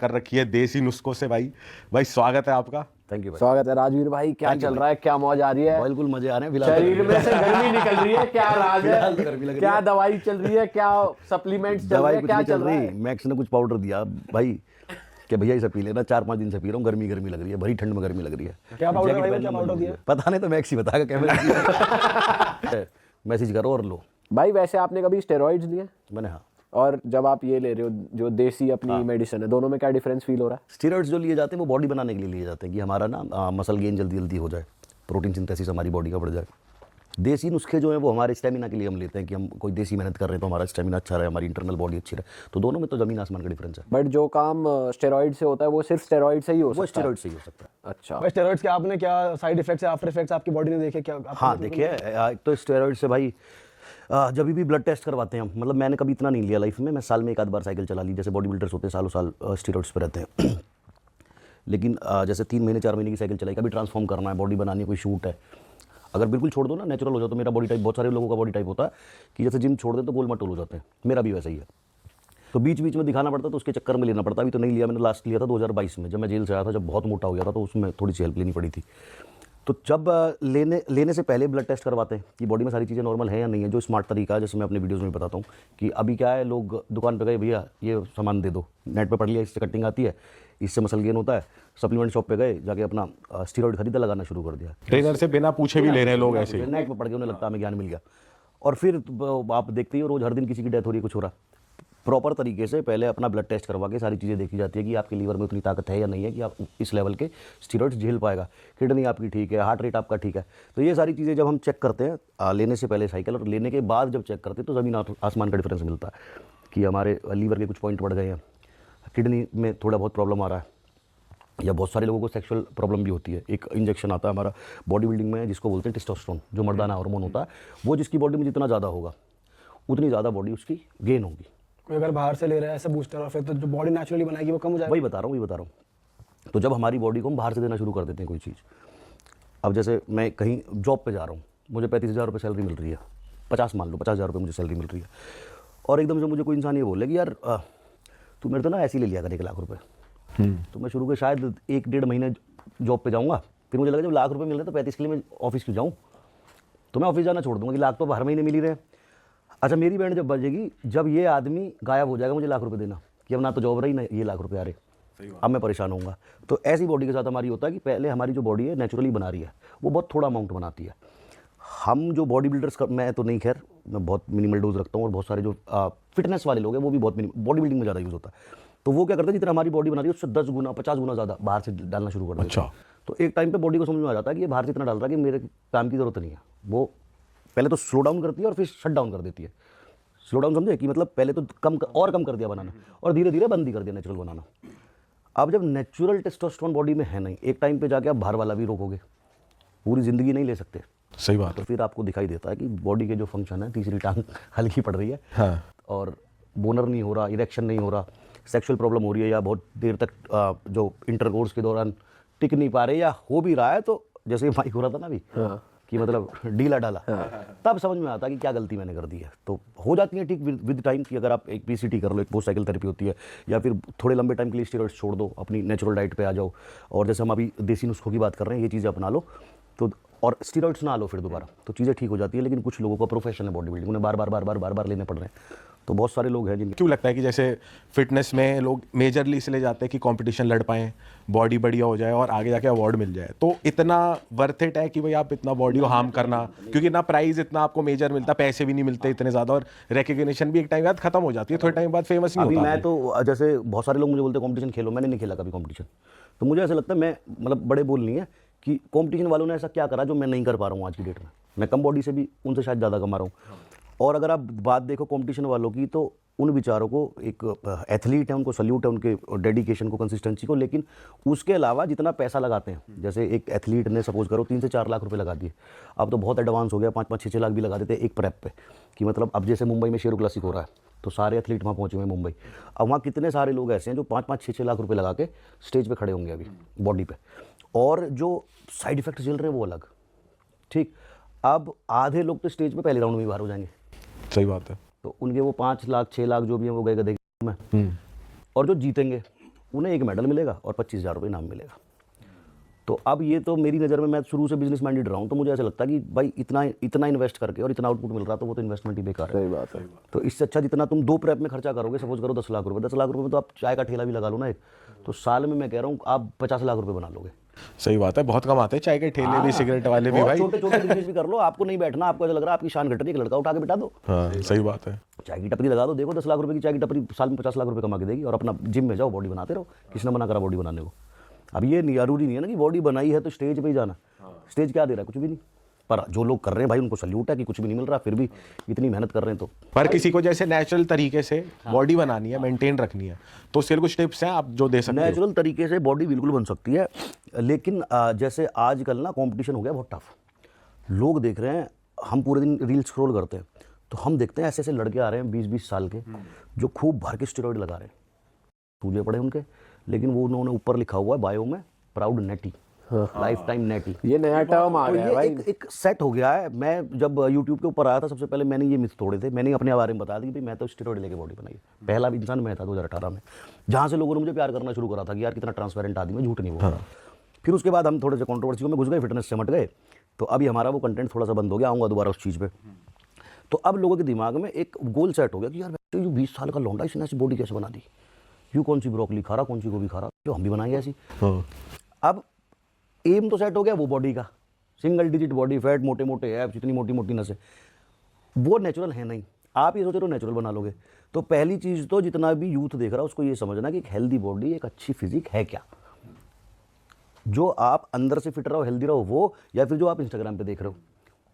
कर रखी है देसी नुस्खों से। भाई भाई स्वागत है आपका। थैंक यू भाई। स्वागत है राजवीर भाई। क्या चल रहा है, क्या मौज आ रही है? बिल्कुल मजे आ रहे हैं। फिलहाल शरीर में से गर्मी निकल रही है, क्या राज फिलहाल तो है? गर्मी लग रही क्या है। दवाई चल रही है, क्या सप्लीमेंट्स चल रहे दवाई हैं, कुछ क्या नहीं चल चल रहा रही। है? मैक्स ने कुछ पाउडर दिया भाई कि भैया इसे पी लेना। 4-5 दिन से पी रहा हूँ। गर्मी गर्मी लग रही है, भरी ठंड में गर्मी लग रही है। क्या पाउडर भाई, क्या पाउडर दिया? पता नहीं, तो मैक्स ही बताएगा कैमरे मैसेज करो और लो। भाई वैसे आपने कभी स्टेरॉइड्स लिए? मैंने हाँ। और जब आप ये ले रहे हो जो देसी अपनी मेडिसिन है, दोनों में क्या डिफरेंस फील हो रहा है? स्टीरॉइड्स जो लिए जाते हैं वो बॉडी बनाने के लिए लिए जाते हैं कि हमारा ना मसल गेन जल्दी जल्दी हो जाए, प्रोटीन सिंथेसिस हमारी बॉडी का बढ़ जाए। देसी नुस्खे जो हैं वो हमारे स्टेमिना के लिए हम लेते हैं कि हम कोई देसी मेहनत कर रहे हैं तो हमारा स्टेमिना अच्छा रहे, हमारी इंटरनल बॉडी अच्छी रहे। तो दोनों में तो जमीन आसमान का डिफरेंस है। बट जो काम स्टेरॉइड से होता है वो सिर्फ स्टेरॉइड से ही हो वो सकता है? स्टेरॉइड से ही हो सकता है। अच्छा। भाई स्टेरॉइड्स के आपने क्या साइड इफेक्ट्स या आफ्टर इफेक्ट्स आपकी बॉडी ने देखे क्या? हाँ देखिए, एक तो स्टेरॉइड से भाई जब भी ब्लड टेस्ट करवाते हैं हम, मतलब मैंने कभी इतना नहीं लिया लाइफ में, मैं साल में एक आध बार साइकिल चला ली, जैसे बॉडी बिल्डर्स होते हैं सालों साल स्टेरॉइड्स पे रहते हैं। लेकिन जैसे 3 महीने 4 महीने की साइकिल चलाई, कभी ट्रांसफॉर्म करना है, बॉडी बनानी है, कोई शूट है, अगर बिल्कुल छोड़ दो ना, नेचुरल हो जाओ, तो मेरा बॉडी टाइप, बहुत सारे लोगों का बॉडी टाइप होता है कि जैसे जिम छोड़ दे तो गोल मटोल हो जाते हैं, मेरा भी वैसा ही है। तो बीच बीच में दिखाना पड़ता है, तो उसके चक्कर में लेना पड़ता है। अभी तो नहीं लिया मैंने, लास्ट लिया था 2022 में, जब मैं जेल से आया था, जब बहुत मोटा हो गया था, तो उसमें थोड़ी सी हेल्प लेनी पड़ी थी। तो जब लेने से पहले ब्लड टेस्ट करवाते हैं कि बॉडी में सारी चीज़ें नॉर्मल है या नहीं है, जो स्मार्ट तरीका है, जैसे मैं अपने वीडियोज़ में बताता हूँ कि अभी क्या है, लोग दुकान पे गए, भैया ये सामान दे दो, नेट पे पढ़ लिया इससे कटिंग आती है, इससे मसल गेन होता है, सप्लीमेंट शॉप पे गए, जाके अपना स्टीरॉइड खरीदा, लगाना शुरू कर दिया। ट्रेनर से बिना पूछे भी ले रहे हैं लोग ऐसे ही। नेट पे पढ़ के उन्हें लगता है हमें ज्ञान मिल गया, और फिर आप देखते ही हो रोज़ हर दिन किसी की डेथ हो रही है, कुछ हो रहा है। प्रॉपर तरीके से पहले अपना ब्लड टेस्ट करवा के सारी चीज़ें देखी जाती है कि आपके लीवर में उतनी ताकत है या नहीं है कि आप इस लेवल के स्टीरॉइड्स झेल पाएगा, किडनी आपकी ठीक है, हार्ट रेट आपका ठीक है। तो ये सारी चीज़ें जब हम चेक करते हैं लेने से पहले साइकिल, और लेने के बाद जब चेक करते हैं, तो ज़मीन आसमान का डिफरेंस मिलता है कि हमारे लीवर के कुछ पॉइंट बढ़ गए हैं, किडनी में थोड़ा बहुत प्रॉब्लम आ रहा है, या बहुत सारे लोगों को सेक्सुअल प्रॉब्लम भी होती है। एक इंजेक्शन आता है हमारा बॉडी बिल्डिंग में जिसको बोलते हैं टेस्टोस्टेरोन, जो मर्दाना हार्मोन होता है, वो जिसकी बॉडी में जितना ज़्यादा होगा उतनी ज़्यादा बॉडी उसकी गेन होगी। कोई अगर बाहर से ले रहा है ऐसा बूस्टर, और फिर तो जो बॉडी नेचुरली बनाएगी वो कम हो जाएगा। वही बता रहा हूँ। तो जब हमारी बॉडी को हम बाहर से देना शुरू कर देते हैं कोई चीज़, अब जैसे मैं कहीं जॉब पे जा रहा हूँ, मुझे 35,000 रुपये सैलरी मिल रही है, 50 मान लो, 50,000 रुपये मुझे सैलरी मिल रही है, और एकदम से मुझे कोई इंसान ये बोले कि यार तू मेरे तो ना ऐसे ही ले लिया कर 1 लाख रुपये। तो मैं शुरू के शायद 1-1.5 महीने जॉब पे जाऊँगा, फिर मुझे लगा जब लाख रुपये मिल रहे तो 35 के लिए मैं ऑफिस क्यों जाऊँ, तो मैं ऑफिस जाना छोड़ दूँगा कि लाख तो हर महीने मिल ही रहे। अच्छा, मेरी बैंड जब बजेगी, जब ये आदमी गायब हो जाएगा मुझे लाख रुपए देना, कि अब ना तो जॉब रही ना ये लाख रुपए आ रहे, अब मैं परेशान होऊंगा। तो ऐसी बॉडी के साथ हमारी होता है कि पहले हमारी जो बॉडी है नेचुरली बना रही है, वो बहुत थोड़ा अमाउंट बनाती है। हम जो बॉडी बिल्डर्स मैं तो नहीं, खैर मैं बहुत मिनिमल डोज रखता हूँ, और बहुत सारे जो फिटनेस वाले लोग हैं वो भी बहुत बॉडी बिल्डिंग में ज़्यादा यूज़ होता है। तो वो क्या करते हैं, जितना हमारी बॉडी बना रही है उससे 10 गुना 50 गुना ज़्यादा बाहर से डालना शुरू कर देते हैं। तो एक टाइम पे बॉडी को समझ में आ जाता है कि ये बाहर से इतना डाल रहा है कि मेरे काम की ज़रूरत नहीं है। वो पहले तो स्लो डाउन करती है और फिर शट डाउन कर देती है। स्लो डाउन समझे कि मतलब पहले तो कम कर दिया बनाना, और धीरे धीरे बंद ही कर दिया नेचुरल बनाना। अब जब नेचुरल टेस्टोस्टेरोन बॉडी में है नहीं, एक टाइम पे जाके आप बाहर वाला भी रोकोगे, पूरी ज़िंदगी नहीं ले सकते। सही बात तो फिर आपको दिखाई देता है कि बॉडी के जो फंक्शन है, तीसरी टांग हल्की पड़ रही है, हाँ। और बोनर नहीं हो रहा, इरेक्शन नहीं हो रहा, सेक्सुअल प्रॉब्लम हो रही है, या बहुत देर तक जो इंटरकोर्स के दौरान टिक नहीं पा रहे, या हो भी रहा है तो जैसे माइक हो रहा था ना अभी, कि मतलब ढीला डाला, तब समझ में आता है कि क्या गलती मैंने कर दी है। तो हो जाती है ठीक विद टाइम कि अगर आप एक पीसीटी कर लो, एक पोस्ट साइकिल थेरेपी होती है, या फिर थोड़े लंबे टाइम के लिए स्टेरॉइड्स छोड़ दो, अपनी नेचुरल डाइट पे आ जाओ, और जैसे हम अभी देसी नुस्खों की बात कर रहे हैं, ये चीज़ें अपना लो, तो और स्टेरॉइड्स ना लो फिर दोबारा, तो चीज़ें ठीक हो जाती है। लेकिन कुछ लोगों का प्रोफेशन है बॉडी बिल्डिंग, उन्हें बार बार लेने पड़ रहे हैं। तो बहुत सारे लोग हैं जिनके क्यों लगता है कि जैसे फिटनेस में लोग मेजरली इसलिए जाते हैं कि कंपटीशन लड़ पाएं, बॉडी बढ़िया हो जाए और आगे जाके अवार्ड मिल जाए, तो इतना वर्थ इट है कि भाई आप इतना बॉडी को हार्म करना, क्योंकि ना प्राइज इतना आपको मेजर मिलता, पैसे भी नहीं मिलते इतने ज़्यादा, और रिकग्निशन भी एक टाइम बाद खत्म हो जाती है, थोड़े टाइम बाद फेमस नहीं अभी होता। मैं तो जैसे बहुत सारे लोग मुझे बोलते हैं कंपटीशन खेलो, मैंने नहीं खेला कभी कंपटीशन। तो मुझे ऐसा लगता है, मैं मतलब बड़े बोल नहीं है कि कंपटीशन वालों ने ऐसा क्या करा जो मैं नहीं कर पा रहा हूँ आज की डेट में। मैं कम बॉडी से भी उनसे शायद ज़्यादा कमा रहा हूँ। और अगर आप बात देखो कंपटीशन वालों की, तो उन बेचारों को, एक एथलीट है, उनको सल्यूट है उनके डेडिकेशन को, कंसिस्टेंसी को, लेकिन उसके अलावा जितना पैसा लगाते हैं, जैसे एक एथलीट ने सपोज करो 3 से 4 लाख रुपए लगा दिए, अब तो बहुत एडवांस हो गया, 5-5, 6-6 लाख भी लगा देते हैं एक प्रेप पे, कि मतलब अब जैसे मुंबई में शेरू क्लासिक हो रहा है, तो सारे एथलीट वहाँ पहुँचे हुए हैं मुंबई। अब वहाँ कितने सारे लोग ऐसे हैं जो 5-5, 6-6 लाख रुपये लगा के स्टेज पर खड़े होंगे अभी बॉडी पर, और जो साइड इफेक्ट झेल रहे हैं वो अलग। ठीक, अब आधे लोग तो स्टेज पे पहले राउंड में ही बाहर हो जाएंगे। सही बात है। तो उनके वो 5 लाख 6 लाख जो भी हैं वो गए गधे में, और जो जीतेंगे उन्हें एक मेडल मिलेगा और 25,000 रुपये इनाम मिलेगा। तो अब ये तो मेरी नज़र में, मैं शुरू से बिजनेस माइंडेड रहा हूँ, तो मुझे ऐसा लगता है कि भाई इतना इन्वेस्ट करके और इतना आउटपुट मिल रहा, तो वो तो इन्वेस्टमेंट ही बेकार है। सही बात है। तो तो इससे अच्छा जितना तुम 2 प्रेप में खर्चा करोगे, सपोज करो 10 लाख रुपए, 10 लाख रुपए में तो आप चाय का ठेला भी लगा लो ना एक, तो साल में मैं कह रहा हूँ आप 50 लाख रुपए बना लोगे। सही बात है, बहुत कमाते हैं चाय के ठेले भी, सिगरेट वाले भी भाई। छोटे छोटे बिजनेस भी कर लो, आपको नहीं बैठना, आपको ऐसा लग रहा है आपकी शान घट रही है, एक लड़का उठा के बिठा दो, हाँ सही बात है। चाय की टपरी लगा दो, देखो 10 लाख रुपए की चाय की टपरी साल में 50 लाख रुपए कमा के देगी, और अपना जिम में जाओ, बॉडी बनाते रहो। किसने मना करा बॉडी बनाने को? अब ये जरूरी नहीं है ना कि बॉडी बनाई है तो स्टेज पे ही जाना। स्टेज क्या दे रहा है? कुछ भी नहीं। पर जो लोग कर रहे हैं भाई, उनको सल्यूट है कि कुछ भी नहीं मिल रहा, फिर भी इतनी मेहनत कर रहे हैं। तो पर किसी को जैसे नेचुरल तरीके से बॉडी बनानी है, मेंटेन रखनी है, तो उसके लिए कुछ टिप्स हैं आप जो दे सकते हो? नेचुरल तरीके से बॉडी बिल्कुल बन सकती है, लेकिन जैसे आजकल ना कंपटीशन हो गया बहुत टफ। लोग देख रहे हैं, हम पूरे दिन रील स्क्रॉल करते हैं, तो हम देखते हैं ऐसे ऐसे लड़के आ रहे हैं 20-20 साल के, जो खूब भर के स्टेरॉइड लगा रहे हैं, सूजे पड़े उनके, लेकिन वो उन्होंने ऊपर लिखा हुआ है बायो में, प्राउड नेटी, लाइफ टाइम नेटी। ये नया टर्म आ तो गया है ये भाई। एक सेट हो गया है। मैं जब यूट्यूब के ऊपर आया था, सबसे पहले मैंने ये मिथ तोड़े थे, मैंने अपने बारे में बताया था कि भाई मैं तो स्टेरॉइड लेके बॉडी बनाई। पहला भी इंसान मैं था 2018 में, जहाँ से लोगों ने मुझे प्यार करना शुरू करा था कि यार कितना ट्रांसपेरेंट आदमी है, झूठ नहीं बोल रहा। फिर उसके बाद हम थोड़े से कंट्रोवर्सी में घुस गए, फिटनेस से मट गए, तो अभी हमारा वो कंटेंट थोड़ा सा बंद हो गया। आऊँगा दोबारा उस चीज़ पे। तो अब लोगों के दिमाग में एक गोल सेट हो गया कि यार ये 20 साल का लौंडा, इसने ऐसी बॉडी कैसे बना दी? यूँ कौन सी ब्रोकली खा रहा, कौन सी गोभी खा रहा, जो हम भी बनाएंगे ऐसी। अब एम तो सेट हो गया वो बॉडी का, सिंगल डिजिट बॉडी फैट, मोटे मोटे एब्स, इतनी मोटी मोटी नसें, वो नेचुरल है नहीं। आप ये सोच रहे हो नेचुरल बना लोगे, तो पहली चीज़ तो जितना भी यूथ देख रहा है उसको ये समझना कि एक हेल्दी बॉडी, एक अच्छी फिजिक है क्या। जो आप अंदर से फिट रहो, हेल्दी रहो वो, या फिर जो आप इंस्टाग्राम पे देख रहे हो।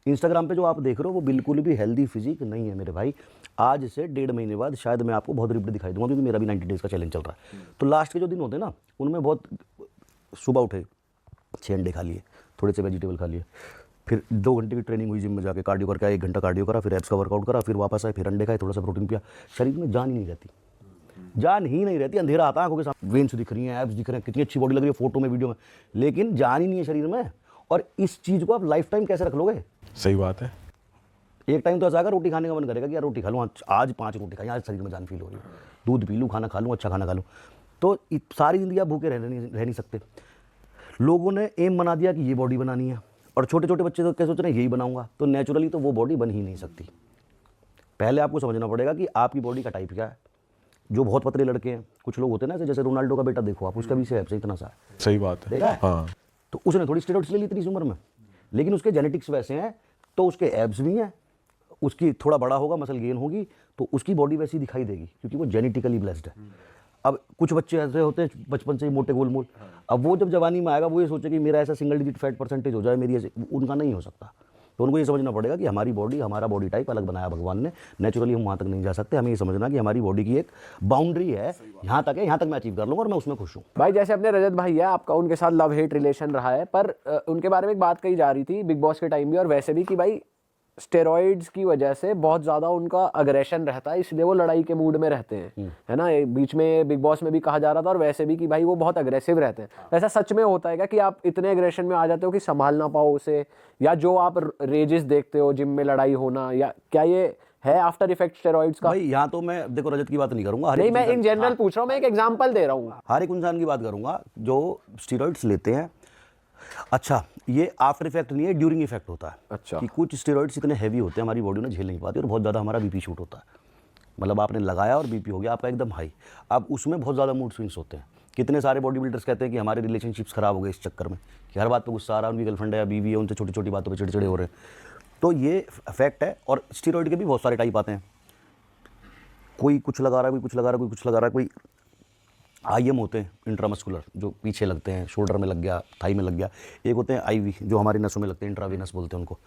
इंस्टाग्राम पे जो आप देख रहे हो वो बिल्कुल भी हेल्दी फिजिक नहीं है मेरे भाई। आज से 1.5 महीने बाद शायद मैं आपको बहुत रिप्ड दिखाई दूंगा, क्योंकि मेरा भी 90 डेज़ का चैलेंज चल रहा है। तो लास्ट के जो दिन होते हैं ना, उनमें बहुत सुबह उठे 6 अंडे खा लिए, थोड़े से वेजिटेबल खा लिए, फिर 2 घंटे की ट्रेनिंग हुई जिम में जाके, कार्डियो करके आए, 1 घंटा कार्डियो करा, फिर एब्स का वर्कआउट करा, फिर वापस आए, फिर अंडे खाए, थोड़ा सा प्रोटीन पिया। शरीर में जान ही नहीं रहती, जान ही नहीं रहती। अंधेरा आता है आंखों के सामने, वेन्स दिख रही हैं, एब्स दिख रहे हैं, कितनी अच्छी बॉडी लग रही है फोटो में, वीडियो में, लेकिन जान ही नहीं है शरीर में। और इस चीज़ को आप लाइफ टाइम कैसे रख लोगे? सही बात है। एक टाइम तो ऐसा आएगा रोटी खाने का मन करेगा कि यार रोटी खा लूँ, आज 5 रोटी खाई, आज शरीर में जान फील हो रही है, दूध पी लूँ, खाना खा लूँ, अच्छा खाना खा लूँ। तो सारी ज़िंदगी आप भूखे रह नहीं सकते। लोगों ने एम बना दिया कि ये बॉडी बनानी है, और छोटे छोटे बच्चे तो क्या सोच रहे हैं यही बनाऊंगा, तो नेचुरली तो वो बॉडी बन ही नहीं सकती। पहले आपको समझना पड़ेगा कि आपकी बॉडी का टाइप क्या है। जो बहुत पतले लड़के हैं, कुछ लोग होते हैं ना, जैसे रोनाल्डो का बेटा देखो आप, उसका भी से इतना सा है। सही बात है। देखा है? हाँ तो उसने थोड़ी स्टेरॉइड्स ले ली इतनी उम्र में, लेकिन उसके जेनेटिक्स वैसे हैं, तो उसके एब्स भी हैं, उसकी थोड़ा बड़ा होगा, मसल गेन होगी, तो उसकी बॉडी वैसी दिखाई देगी, क्योंकि वो जेनेटिकली ब्लेस्ड है। अब कुछ बच्चे ऐसे होते हैं बचपन से ही मोटे गोलमोल, अब वो जब जवानी में आएगा वो ये सोचे कि मेरा ऐसा सिंगल डिजिट फैट परसेंटेज हो जाए मेरी, ऐसे उनका नहीं हो सकता। तो उनको ये समझना पड़ेगा कि हमारी बॉडी, हमारा बॉडी टाइप अलग बनाया भगवान ने, नेचुरली हम वहाँ तक नहीं जा सकते। हमें ये समझना कि हमारी बॉडी की एक बाउंड्री है, यहाँ तक है, यहाँ तक मैं अचीव कर लूँगा और मैं उसमें खुश हूँ। भाई जैसे अपने रजत भाई है, आपका उनके साथ लव हेट रिलेशन रहा है, पर उनके बारे में एक बात कही जा रही थी बिग बॉस के टाइम भी और वैसे भी, कि भाई स्टेरॉइड्स की वजह से बहुत ज़्यादा उनका अग्रेशन रहता है, इसलिए वो लड़ाई के मूड में रहते हैं, है ना। बीच में बिग बॉस में भी कहा जा रहा था, और वैसे भी कि भाई वो बहुत अग्रेसिव रहते हैं। ऐसा सच में होता है क्या कि आप इतने अग्रेशन में आ जाते हो कि संभाल ना पाओ उसे, या जो आप रेजेस देखते हो जिम में लड़ाई होना, या क्या ये है आफ्टर इफेक्ट स्टेरॉइड्स का? भाई यहाँ तो मैं देखो रजत की बात नहीं करूँगा, नहीं, मैं इन जनरल पूछ रहा हूँ, मैं एक एग्जाम्पल दे रहा हूँ। हर एक इंसान की बात करूँगा जो स्टेरॉइड्स लेते हैं। अच्छा, ये आफ्टर इफेक्ट नहीं है, ड्यूरिंग इफेक्ट होता है। अच्छा। कि कुछ स्टेरॉइड्स इतने हैवी होते हैं, हमारी बॉडी में झेल नहीं पाती, और बहुत ज़्यादा हमारा बीपी शूट होता है। मतलब आपने लगाया और बीपी हो गया आपका एकदम हाई। अब उसमें बहुत ज़्यादा मूड स्विंग्स होते हैं। कितने सारे बॉडी बिल्डर्स कहते हैं कि हमारे रिलेशनशिप्स खराब हो गए इस चक्कर में, कि हर बात पे गुस्सा आ रहा है, उनकी गर्लफ्रेंड है या बीवी है, उनसे छोटी छोटी बातों पे चिड़चिड़े हो रहे हैं। तो ये इफेक्ट है। और स्टेरॉइड के भी बहुत सारे टाइप आते हैं, कोई कुछ लगा रहा है, कोई कुछ लगा रहा है, कोई कुछ लगा रहा है, कोई आईएम होते हैं इंट्रामस्कुलर, जो पीछे लगते हैं, शोल्डर में लग गया, थाई में लग गया। एक होते हैं आईवी, जो हमारी नसों में लगते हैं, इंट्रावीनस बोलते हैं उनको।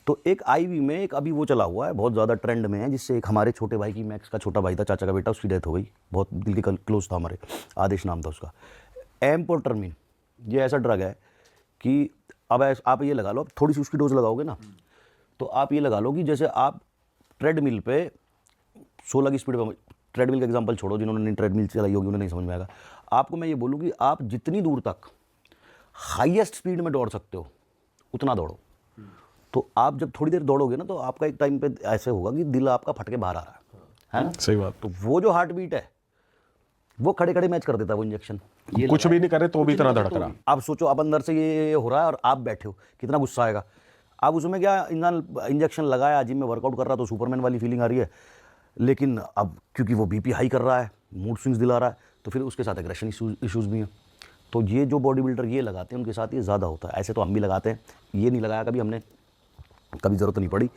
तो एक आईवी में एक अभी वो चला हुआ है, बहुत ज़्यादा ट्रेंड में है, जिससे एक हमारे छोटे भाई की, मैक्स का छोटा भाई था, चाचा का बेटा, उसकी डेथ हो गई। बहुत दिल के क्लोज था हमारे, आदेश नाम था उसका। एम्पोटर्मिन, ये ऐसा ड्रग है कि अब आप ये लगा लो, थोड़ी सी उसकी डोज लगाओगे ना, तो आप ये लगा लो कि जैसे आप ट्रेडमिल पे 16 की स्पीड पर, ट्रेडमिल का एग्जांपल छोड़ो, जिन्होंने ट्रेडमिल चलाई होगी उन्हें नहीं समझ में आएगा। आपको मैं ये बोलूँ कि आप जितनी दूर तक हाईएस्ट स्पीड में दौड़ सकते हो उतना दौड़ो। तो आप जब थोड़ी देर दौड़ोगे ना, तो आपका एक टाइम पे ऐसे होगा कि दिल आपका फट के बाहर आ रहा है ना। सही बात। तो वो जो हार्ट बीट है वो खड़े खड़े मैच कर देता है वो इंजेक्शन। ये कुछ भी नहीं करे तो भी इतना धड़क रहा। आप सोचो, अब अंदर से ये हो रहा है और आप बैठे हो, कितना गुस्सा आएगा। अब उसमें क्या इंसान इंजेक्शन लगाया, जिम में वर्कआउट कर रहा तो सुपरमैन वाली फीलिंग आ रही है, लेकिन अब क्योंकि वो बीपी हाई कर रहा है, मूड स्विंग्स दिला रहा है, तो फिर उसके साथ एग्रेशन इश्यूज़ भी हैं। तो ये जो बॉडी बिल्डर ये लगाते हैं उनके साथ ये ज़्यादा होता है। ऐसे तो हम भी लगाते हैं, ये नहीं लगाया कभी हमने, कभी ज़रूरत नहीं पड़ी।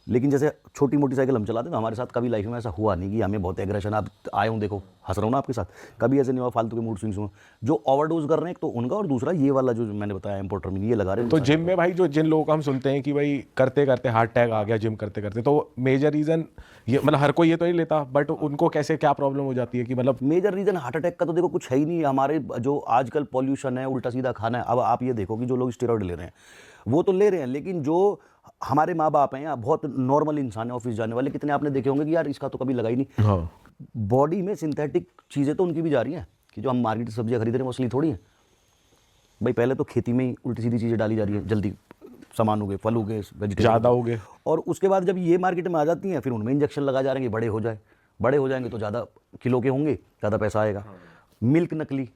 लेकिन जैसे छोटी मोटी साइकिल हम चलाते हैं तो हमारे साथ कभी लाइफ में ऐसा हुआ नहीं कि हमें बहुत एग्रेशन, आप आए हूँ देखो हंस रहा हूँ ना आपके साथ, कभी ऐसे नहीं हुआ फालतू के मूड स्विंग्स हुए। जो ओवरडोज कर रहे हैं एक तो उनका, और दूसरा ये वाला जो मैंने बताया एम्फोटर्मिन ये लगा रहे हैं। तो जिम में भाई जो जिन लोगों का हम सुनते हैं कि भाई करते करते हार्ट अटैक आ गया जिम करते करते, तो मेजर रीज़न ये, मतलब हर कोई ये तो नहीं लेता, बट उनको कैसे क्या प्रॉब्लम हो जाती है कि मतलब मेजर रीज़न हार्ट अटैक का तो देखो कुछ है ही नहीं। हमारे जो आजकल पॉल्यूशन है, उल्टा सीधा खाना है। अब आप ये देखो कि जो लोग स्टेरॉइड ले रहे हैं वो तो ले रहे हैं, लेकिन जो हमारे माँ बाप हैं या बहुत नॉर्मल इंसान है ऑफिस जाने वाले, कितने आपने देखे होंगे कि यार इसका तो कभी लगा ही नहीं। हाँ, बॉडी में सिंथेटिक चीज़ें तो उनकी भी जा रही हैं कि जो हम मार्केट से सब्जियाँ खरीद रहे हैं वो असली थोड़ी हैं भाई। पहले तो खेती में ही उल्टी सीधी चीज़ें डाली जा रही हैं, जल्दी सामान हो गए, फल हो गए, वेजिटेबल ज़्यादा हो गए, और उसके बाद जब ये मार्केट में आ जाती हैं फिर उनमें इंजेक्शन लगा जा रहे हैं कि बड़े हो जाए। बड़े हो जाएंगे तो ज़्यादा किलो के होंगे, ज़्यादा पैसा आएगा। मिल्क नकली,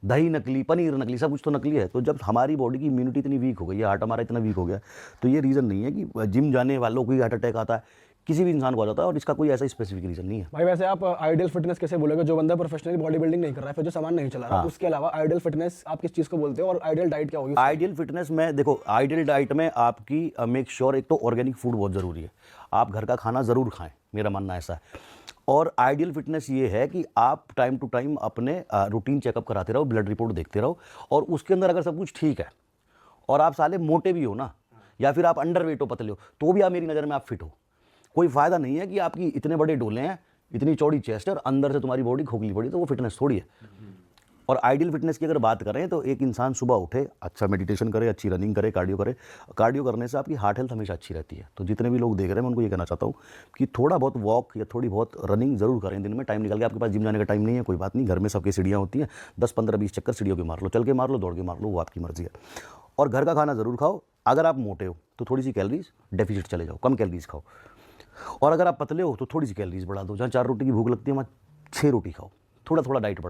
दही नकली, पनीर नकली, सब कुछ तो नकली है। तो जब हमारी बॉडी की इम्यूनिटी इतनी वीक हो गई है, हार्ट हमारा इतना वीक हो गया, तो ये रीज़न नहीं है कि जिम जाने वालों को ही हार्ट अटैक आता है, किसी भी इंसान को आ जाता है, और इसका कोई ऐसा स्पेसिफिक रीज़न नहीं है। भाई वैसे आप आइडियल फिटनेस कैसे बोलोगे? जो बंदा प्रोफेशनली बॉडी बिल्डिंग नहीं कर रहा है, फिर जो सामान नहीं चला रहा, उसके अलावा आइडियल फिटनेस आप किस चीज़ को बोलते हो, और आइडियल डाइट क्या होगी? आइडियल फिटनेस में देखो, आइडियल डाइट में आपकी मेक श्योर एक तो ऑर्गेनिक फूड बहुत ज़रूरी है, आप घर का खाना ज़रूर खाएं, मेरा मानना ऐसा है। और आइडियल फिटनेस ये है कि आप टाइम टू टाइम अपने रूटीन चेकअप कराते रहो, ब्लड रिपोर्ट देखते रहो, और उसके अंदर अगर सब कुछ ठीक है और आप साले मोटे भी हो ना, या फिर आप अंडर वेट हो, पतले हो, तो भी आप मेरी नज़र में आप फिट हो। कोई फ़ायदा नहीं है कि आपकी इतने बड़े डोले हैं, इतनी चौड़ी चेस्ट है और अंदर से तुम्हारी बॉडी खोखली पड़ी, तो वो फिटनेस थोड़ी है। और आइडियल फिटनेस की अगर बात करें तो एक इंसान सुबह उठे, अच्छा मेडिटेशन करे, अच्छी रनिंग करे, कार्डियो करे। कार्डियो करने से आपकी हार्ट हेल्थ हमेशा अच्छी रहती है। तो जितने भी लोग देख रहे हैं मैं उनको ये कहना चाहता हूँ कि थोड़ा बहुत वॉक या थोड़ी बहुत रनिंग ज़रूर करें दिन में, टाइम निकाल के। आपके पास जिम जाने का टाइम नहीं है, कोई बात नहीं, घर में सबकी सीढ़ियाँ होती हैं, 10, 15, 20 चक्कर सीढ़ियों के मार लो, चल के मार लो, दौड़ के मार लो, वो आपकी मर्जी है। और घर का खाना ज़रूर खाओ। अगर आप मोटे हो तो थोड़ी सी कैलोरीज डेफिसिट चले जाओ, कम कैलोरीज खाओ। और अगर आप पतले हो तो थोड़ी सी कैलोरीज बढ़ा दो, जहाँ 4 रोटी की भूख लगती है वहाँ 6 रोटी खाओ, थोड़ा थोड़ा डाइट बढ़ाओ।